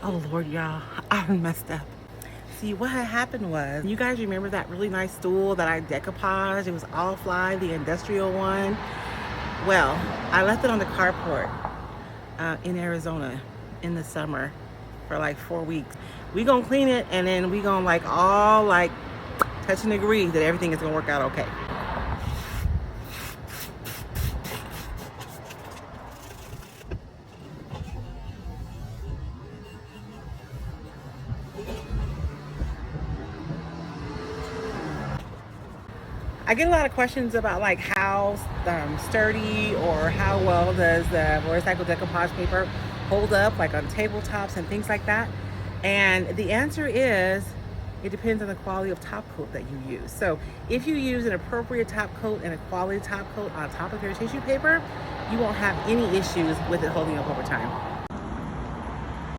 Oh Lord, y'all, I messed up. See, what had happened was, you guys remember that really nice stool that I decoupaged? It was all fly, the industrial one. Well, I left it on the carport in Arizona in the summer for like 4 weeks. We gonna clean it and then we gonna like all like touch and agree that everything is gonna work out okay. I get a lot of questions about like how sturdy or how well does the Roycycled decoupage paper hold up like on tabletops and things like that. And the answer is it depends on the quality of top coat that you use. So if you use an appropriate top coat and a quality top coat on top of your tissue paper, you won't have any issues with it holding up over time.